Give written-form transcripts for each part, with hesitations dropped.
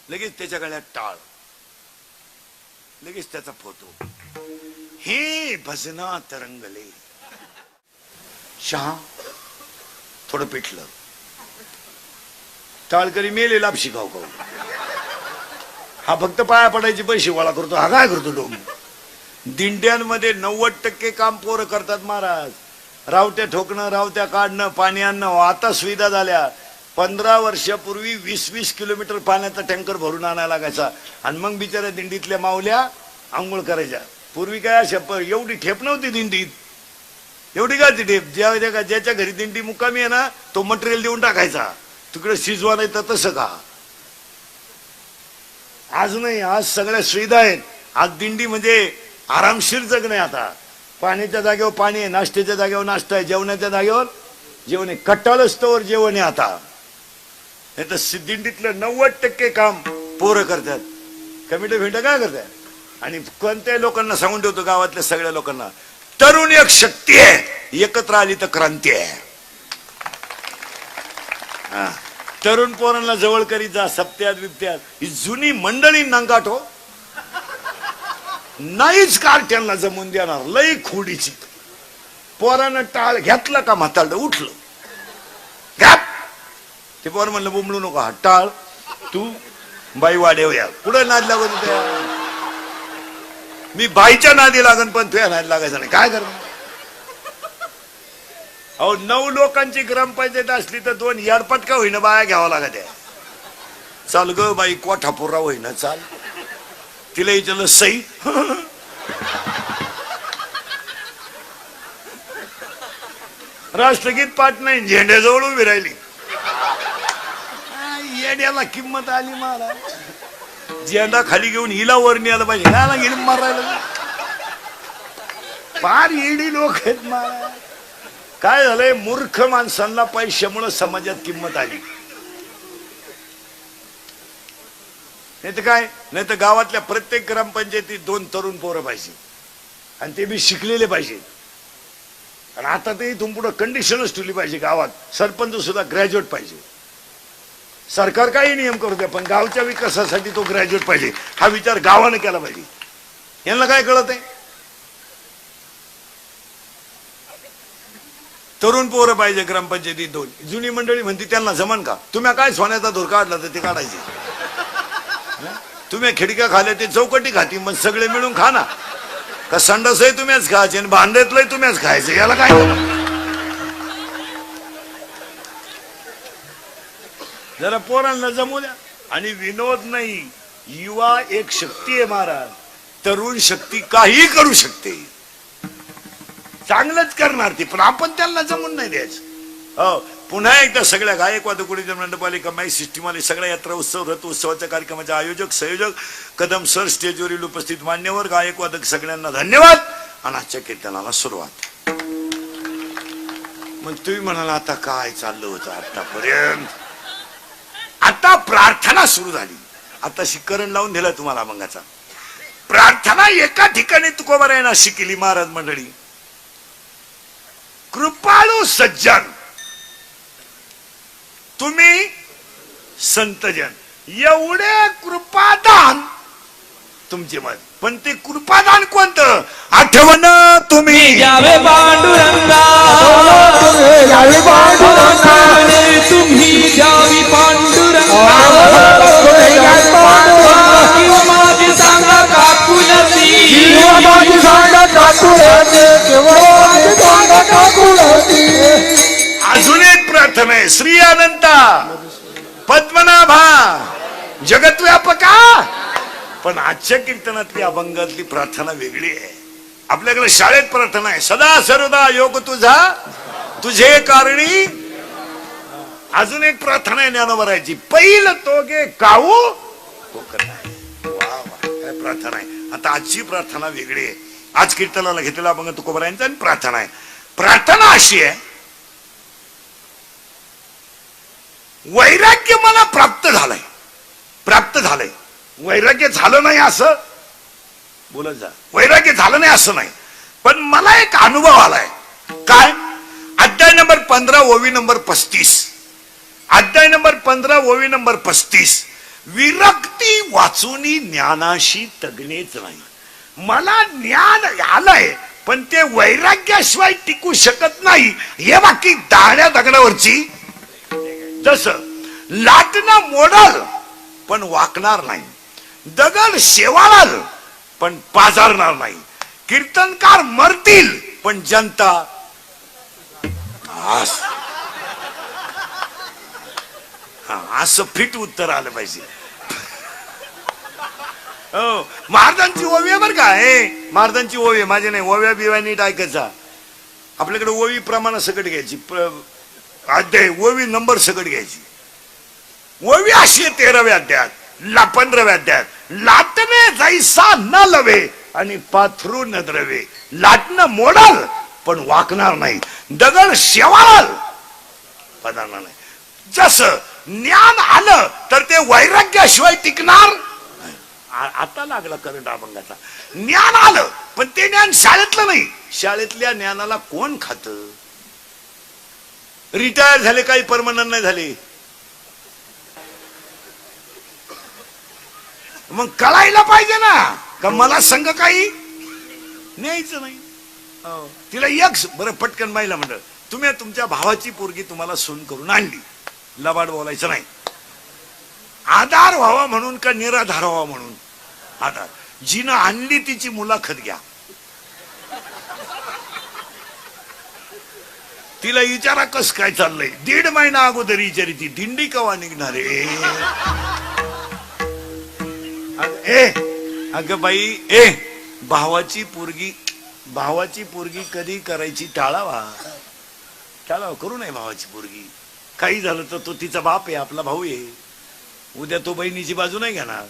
लगेच त्याच्या गळ्यात टाळ, लगेच त्याचा फोटो. हे भजना तरंगले. शहा थोडं पिठलं, टाळकरी मेले लापशी खाऊ खाऊ. हा फक्त पाया पडायचे पैसे गोळा करतो. हा काय करतो डोम. दिंड्यांमध्ये 90% काम पोरं करतात महाराज. रावट्या ठोकणं, रावत्या काढणं, पाणी आणणं. आता सुविधा झाल्या. 15 वर्षापूर्वी 20-20 किलोमीटर पाण्याचा टँकर भरून आणायला लागायचा आणि मग बिचाऱ्या दिंडीतल्या माऊल्या आंघोळ करायच्या. पूर्वी काय अशा एवढी ठेप नव्हती दिंडीत. एवढी काय ती ठेप. ज्याच्या घरी दिंडी मुक्कामी आहे ना तो मटेरियल देऊन टाकायचा. तिकडे शिजवा नाही तर तसं का. आज नाही, आज सगळ्या सुविधा आहेत. आज दिंडी म्हणजे आरामशीर जगणे. आता पाण्याच्या जागेवर पाणी आहे, नाश्त्याच्या जागेवर नाश्ता आहे, जेवणाच्या जागेवर जेवण आहे. कट्टाळ स्तवर जेवण आहे आता. नाही तर दिंडीतलं 90% काम पोरं करतात. कमिटी भेट काय करतात. आणि कोणत्याही लोकांना सांगून ठेवतो, गावातल्या सगळ्या लोकांना, तरुण एक शक्ती आहे, एकत्र आली तर क्रांती आहे. तरुण पोरांना जवळ करीत जा. सप्त्यात बिप्त्यात ही जुनी मंडळी नांगाठो नाहीच कार्ट्यांना जमून देणार. लई खोडीची. पोरानं टाळ घेतला का म्हातारडं उठलं. घाप ते पोर म्हणलं बुंबळू नको. हा टाळ तू बाई वाढेव या. कुठं नाद लागत होत्या. मी बाईच्या नादी लागन पण तुझ्या नादी लागायचं नाही. काय करणार. अहो 9 लोकांची ग्रामपंचायत असली तर 2 याडपटका होईना बाया घ्यावा लागत आहे. चाल ग बाई कोठापुरा होईना चाल. तिला विचारलं सई. राष्ट्रगीत पाठ नाही, झेंड्याजवळ उभी राहिली. येड्याला किंमत आली मला. झेंडा खाली घेऊन हिला वर न्यायला पाहिजे. ह्याला गेली मारायला. फार येडी लोक आहेत मला. काय झालंय, मूर्ख माणसांना पैशामुळे समाजात किंमत आली. नाही तर काय, नाही तर गावातल्या प्रत्येक ग्रामपंचायतीत 2 तरुण पोरं पाहिजे आणि ते बी शिकलेले पाहिजे. आणि आता ते इथून पुढे कंडिशनच ठेवली पाहिजे. गावात सरपंच सुद्धा ग्रॅज्युएट पाहिजे. सरकार काही नियम करू द्या पण गावच्या विकासासाठी तो ग्रॅज्युएट पाहिजे. हा विचार गावानं केला पाहिजे. यांना काय कळत आहे. तरुण पोरं पाहिजे ग्रामपंचायतीत 2. जुनी मंडळी म्हणते त्यांना जमन का. तुम्ही काय सोन्याचा धोर काढला तर ते काढायचे. तुम्ही खिडक्या खाल्या ते चौकटी खाती. मग सगळे मिळून खा ना. का संडासही तुम्हीच खायचे आणि भांड्यातलंही तुम्हीच खायचं. याला काय. जरा पोरांना जमू द्या. आणि विनोद नाही, युवा एक शक्ती आहे महाराज. तरुण शक्ती काही करू शकते. चांगलंच करणार ती, पण आपण त्यांना जमून नाही द्यायचं. हो, पुन्हा एकदा सगळ्या गायकवाद कुडी मंडपालिका माई सिस्टीमवाले सगळ्या यात्रा उत्सव रथ उत्सवाच्या कार्यक्रमाचे आयोजक संयोजक कदम सर स्टेजवरील उपस्थित मान्यवर गायकवादक सगळ्यांना धन्यवाद. आणि आजच्या कीर्तनाला सुरुवात. मग तुम्ही म्हणाला आता काय चाललं होतं आतापर्यंत. आता प्रार्थना सुरू झाली. आता शिकरण लावून दिला तुम्हाला मंगाचा. प्रार्थना एका ठिकाणी तुकोबारायना शिकली महाराज मंडळी. कृपाळू सज्जन तुम्ही संतजन एवढे कृपादान तुमचे मत. पण ते कृपादान कोणतं. आठवण तुम्ही यावे पांडुरंगा. तुम्ही द्यावी पांडुरंगा. किंवा माझी सांगा काकुलती. अजून एक प्रार्थना आहे. श्री अनंता पद्मनाभा जगतव्यापका. पण आजच्या कीर्तनातली अभंगातली प्रार्थना वेगळी आहे. आपल्याकडे शाळेत प्रार्थना आहे सदा सर्वदा योग तुझा तुझे कारणी. अजून एक प्रार्थना आहे ज्ञानोबरायची. पहिलं तोगे काऊ काय प्रार्थना आहे. आता आजची प्रार्थना वेगळी आहे. आज कीर्तनाला घेतलेला अभंग तुकोबारायांचा आणि प्रार्थना आहे. प्रार्थना अशी आहे. वैराग्य मला प्राप्त झालंय. वैराग्य झालं नाही असं बोलत जा. वैराग्य झालं नाही असं नाही, पण मला एक अनुभव आलाय. काय. अध्याय नंबर 15 ओवी नंबर 35. अध्याय नंबर 15 ओवी नंबर 35. विरक्ती वाचूनी ज्ञानाशी तगणेच नाही. मला ज्ञान आलंय पण ते वैराग्याशिवाय टिकू शकत नाही. हे बाकी दाण्या दगडावरची जसं लाटणं मोडल पण वाकणार नाही, दगड शेवाळल पण पाजारणार नाही, कीर्तनकार मरतील पण जनता असं फिट उत्तर आलं पाहिजे. हो, महाराजांची ओवी आहे बर का. हे महाराजांची ओवी माझे नाही. ओव्या बिव्या नीट ऐकायचा. आपल्याकडे ओवी प्रमाण सकट घ्यायची, अध्याय ओवी नंबर सकट घ्यायची. ओवी अशी 13व्या अध्यायात, 15व्या अध्यायात, लाटणे जैसा न लवे आणि पाथरू न द्रवे. लाटणं मोडल पण वाकणार नाही, दगड शेवाळल पदार्थ नाही. जसं ज्ञान आलं तर ते वैराग्याशिवाय टिकणार. आता लागला करंट अभंगाचा. ज्ञान आलं पण ते ज्ञान शाळेतलं नाही. शाळेतल्या ज्ञानाला कोण खात? रिटायर झाले काही परमनंट नाही झाले. मग कळायला पाहिजे ना का मला संघ काही न्यायचं नाही. तिला एक बरं पटकन बाईला म्हणलं, तुम्ही तुमच्या भावाची पोरगी तुम्हाला सून करून आणली, लबाड बोलायचं नाही. आधार व्हावा म्हणून का निराधार व्हावा म्हणून? आधार. जिनं आणली तिची मुलाखत घ्या. तिला विचारा कस काय चाललंय. 1.5 महिना अगोदर विचारी ती दिंडी कवा निघणार आहे. अगं बाई, भावाची पोरगी कधी करायची टाळावा करू नये. भावाची पोरगी काही झालं तर तो तिचा बाप आहे, आपला भाऊ आहे. उद्या तो बहिणीची बाजू नाही घेणार.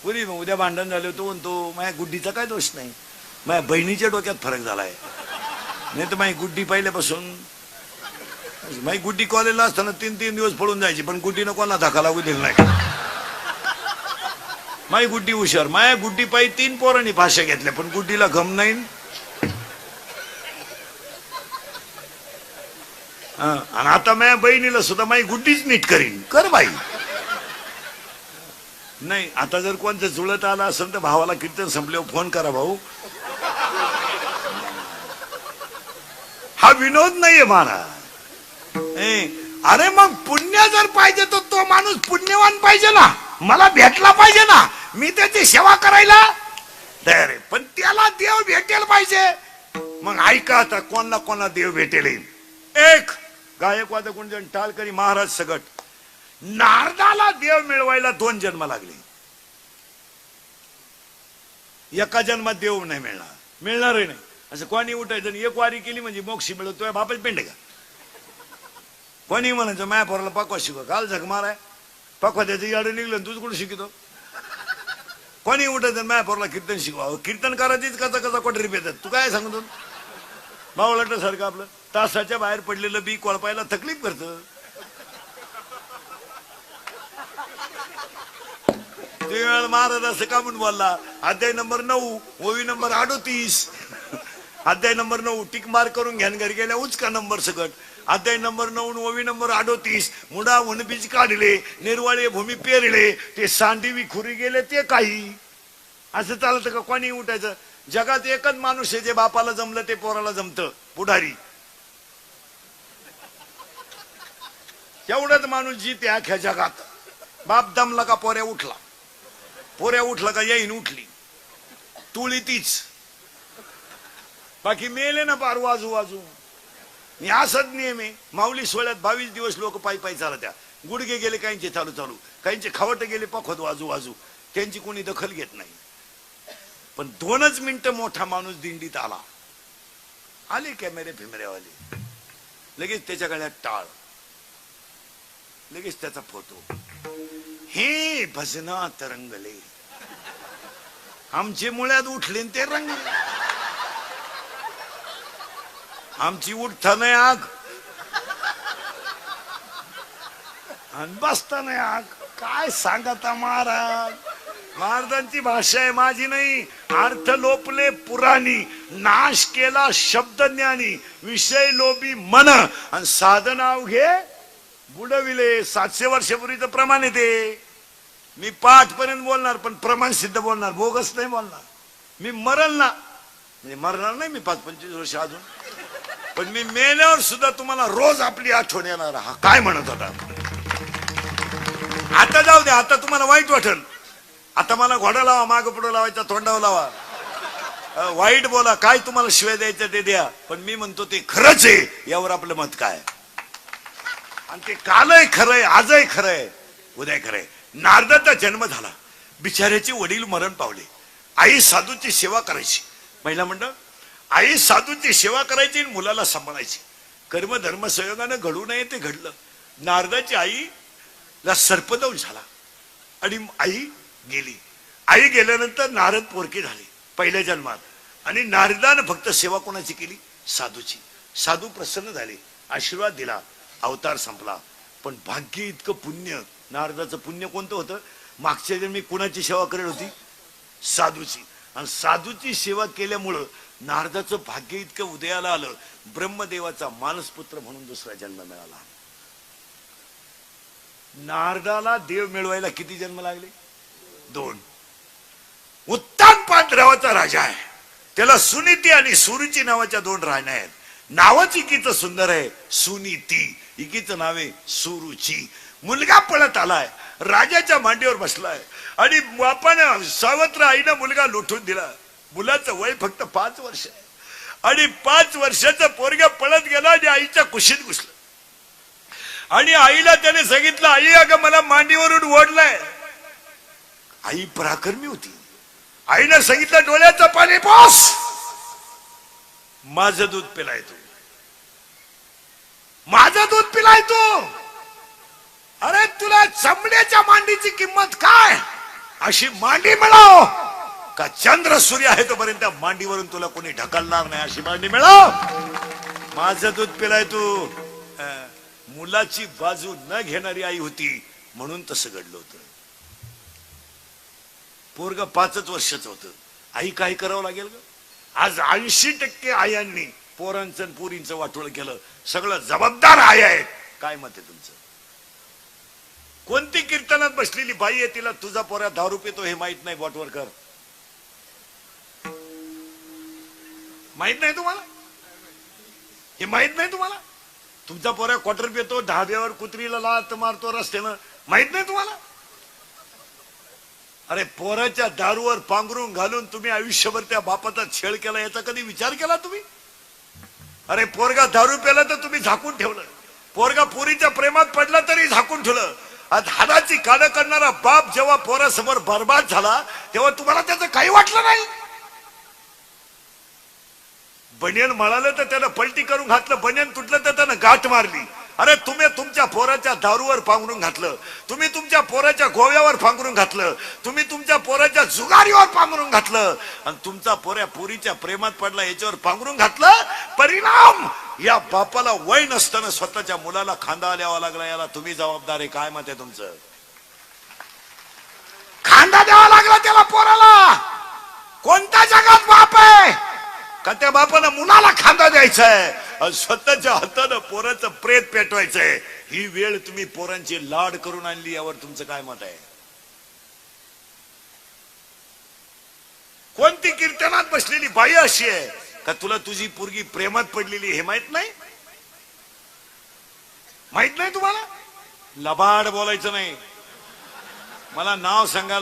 पुरी उद्या भांडण झाले तो म्हणतो माझ्या गुड्डीचा काय दोष नाही, माझ्या बहिणीच्या डोक्यात फरक झालाय. नाही तर माझी गुड्डी पहिल्यापासून, माझी गुड्डी कॉलेजला असताना 3 दिवस पडून जायची पण गुड्डीनं कोणाला धक्का लागू दिला नाही. माझी गुड्डी हुशार. माझ्या गुड्डी पायी 3 पोरांनी भाषा घेतल्या पण गुड्डीला गम नाही. आणि आता माझ्या बहिणीला सुद्धा माझी गुड्डीच नीट करीन. कर बाई. नाही आता जर कोणतं जुळत आलं असेल तर भावाला कीर्तन संपल्यावर फोन करा. भाऊ हा विनोद नाहीये महाराज. अरे मग पुण्य जर पाहिजे तर तो माणूस पुण्यवान पाहिजे ना, मला भेटला पाहिजे ना, मी त्याची सेवा करायला तयार आहे. पण त्याला देव भेटेल पाहिजे. मग ऐका आता कोणाला देव भेटेल. एक गायकवाद गुंजन टाळकरी महाराज सगट. नारदाला देव मिळवायला 2 जन्म लागले. एका जन्मात देव नाही मिळणारही नाही. असं कोणी उठायचं एक वारी केली म्हणजे मोक्ष मिळवतोय. बापाच पेंड का? कोणी म्हणायचं माया पोराला पकवा शिकव, काल झक माराय पकवा त्याचं याड निघलं तुझ कुठं शिकतो. कोणी उठायचं माया पोराला कीर्तन शिकवा. कीर्तन करायचीच कसा कोटरी पेतात. तू काय सांगतो? बावळट सारखं आपलं तासाच्या बाहेर पडलेलं बी कोळपायला तकलीफ करतं. महाराज असं का म्हणून बोलला. अध्याय नंबर 9 ओवी नंबर 38. अध्याय नंबर 9 टिक मार करून घ्यान घरी गेल्या उचका नंबर सकट. अध्याय नंबर 9 ओवी नंबर 38. मुडा वनबीज काढले, निर्वाळे भूमी पेरले, ते सांडीवी खुरी गेले ते काही. असं चालतं का? कोणी उठायचं. जगात एकच माणूस आहे जे बापाला जमलं ते पोराला जमतं, पुढारी. एवढाच माणूस जीते अख्या जगात. बाप दमला का पोऱ्या उठला, पोऱ्या उठला का येईन उठली, तुळी तीच. बाकी मेले ना पार वाजू. असाच नियम आहे. माऊली सोहळ्यात 22 दिवस लोक पायी चालत्या. गुडघे गेले काहींचे चालू, काहींचे खवट गेले पखवत वाजू. त्यांची कोणी दखल घेत नाही. पण 2च मिनिटं मोठा माणूस दिंडीत आले कॅमेरे फिमेरेवाले, लगेच त्याच्या गळ्यात टाळ, लगेच त्याचा फोटो. हे भजनात रंगले, आमचे मुळ्यात उठले ते रंगले. आमची उठता नाही आग आणि बसता नाही आग. काय सांगता महाराज. महाराजांची भाषा आहे, माझी नाही. अर्थ लोपले पुराणी, नाश केला शब्द ज्ञानी, विषय लोभी मन आणि साधना घे बुडविले. 700 वर्षापूर्वीचं प्रमाण येते. मी पाठपर्यंत बोलणार पण प्रमाण सिद्ध बोलणार, बोगस नाही बोलणार. मी मरल ना, म्हणजे मरणार नाही मी 5-25 वर्ष अजून, पण मी मेल्यावर सुद्धा तुम्हाला रोज आपली आठवण येणार. हा काय म्हणत होता. आता जाऊ दे, आता तुम्हाला वाईट वाटेल. आता मला घोडा लावा, माग पुढं लावायचा, तोंडावर लावा, वाईट बोला, काय तुम्हाला शिवाय द्यायचं ते द्या, पण मी म्हणतो ते खरंच आहे यावर आपलं मत काय. आणि ते कालही खरंय, आजही खरंय, उद्या खरंय. नारदाचा जन्म झाला, बिचाऱ्याचे वडील मरण पावले. आई साधूची सेवा करायची. महिला मंडळ, आई साधूची सेवा करायची आणि मुलाला सांभाळायची. कर्म धर्म संयोगानं घडू नये ते घडलं. नारदाची आईला सर्पदंश झाला आणि आई गेली. आई गेल्यानंतर नारद पोरके झाले पहिल्या जन्मात. आणि नारदानं फक्त सेवा कोणाची केली? साधूची. साधू प्रसन्न झाले, आशीर्वाद दिला, अवतार संपला. पण भाग्य इतकं पुण्य, नारदाचं पुण्य कोणतं होतं? मागच्या जन्मी कुणाची सेवा करेल होती? साधूची. आणि साधूची सेवा केल्यामुळं नारदाचं भाग्य इतकं उदयाला आलं, ब्रह्मदेवाचा मानसपुत्र म्हणून दुसरा जन्म मिळाला. नारदाला देव मिळवायला किती जन्म लागले? 2. उत्तान पांढरावाचा राजा आहे, त्याला सुनीती आणि सुरुची नावाच्या 2 राण्या आहेत. नावच इकीचं सुंदर आहे, सुनीती. इकीचं नाव आहे सुरुची. मुलगा पळत आलाय, राजाच्या मांडीवर बसलाय आणि बापानं सावत्र आईनं मुलगा लुटून दिला. मुलाचं वय फक्त 5 वर्ष आहे आणि 5 वर्षाचं पोरग पळत गेला आणि आईच्या कुशीत घुसलं. आणि आईला त्याने सांगितलं, आई अगं मला मांडीवरून ओढलाय. आई पराक्रमी होती. आईनं सांगितलं, डोळ्याचं पाणी पोस, माझं दूध पिलाय तू, माझं दूध पिलाय तू. अरे तुला चमड्याच्या मांडीची किंमत काय? अशी मांडी मिळव का चंद्र सूर्य आहे तोपर्यंत मांडीवरून तुला कोणी ढकलणार नाही. अशी मांडी मिळव, माझं दूध पिलाय तू. मुलाची बाजू न घेणारी आई होती म्हणून तसं घडलं होतं. पोरग 5 वर्षाचं होतं. आई काय करावं लागेल ग? आज 80% आयांनी पोरांचं पोरींचं वाटोळ केलं. सगळं जबाबदार आई आहेत. काय मत आहे तुमचं? कोणती कीर्तनात बसलेली बाई आहे तिला तुझा पोरा दारू पितो हे माहित नाही? बोटवर कर. माहित नाही तुम्हाला? हे माहित नाही तुम्हाला? तुमचा पोरा क्वार्टर पितो, ढाब्यावर कुत्रीला लात मारतो रस्त्यानं, माहित नाही तुम्हाला? अरे पोराच्या दारूवर पांघरून घालून तुम्ही आयुष्यभर त्या बापाचा छेड केला, याचा कधी विचार केला तुम्ही? अरे पोरगा दारू प्याला तर तुम्ही झाकून ठेवलं. पोरगा पोरीच्या प्रेमात पडला तरी झाकून ठेवलं. आज हाडाची काढ करणारा बाप जेव्हा पोरासमोर बर्बाद झाला तेव्हा तुम्हाला त्याचं काही वाटलं नाही? बनियन मळालं तर त्यानं पलटी करून घातलं, बनियन तुटलं तर त्यानं गाठ मारली. अरे तुम्ही तुमच्या पोराच्या दारूवर पांघरून घातलं, तुम्ही तुमच्या पोराच्या गोव्यावर पांघरून घातलं, तुम्ही तुमच्या पोराच्या जुगारीवर पांघरून घातलं आणि तुमचा पोऱ्या पोरीच्या प्रेमात पडला याच्यावर पांघरून घातलं. परिणाम या बापाला वय नसताना स्वतःच्या मुलाला खांदा द्यावा लागला. याला तुम्ही जबाबदार आहे. काय मत आहे तुमचं? खांदा द्यावा लागला त्याला पोराला. कोणत्या जगात बाप आहे का त्या बापानं मुलाला खांदा द्यायचा आहे आणि स्वतःच्या हातानं पोराचं प्रेत पेटवायचंय? ही वेळ तुम्ही पोरांची लाड करून आणली, यावर तुमचं काय मत आहे? कोणती कीर्तनात बसलेली बाई अशी आहे का तुला तुझी पोरगी प्रेमात पडलेली हे माहित नाही? माहित नाही तुम्हाला? लबाड बोलायचं नाही. मला नाव सांगा.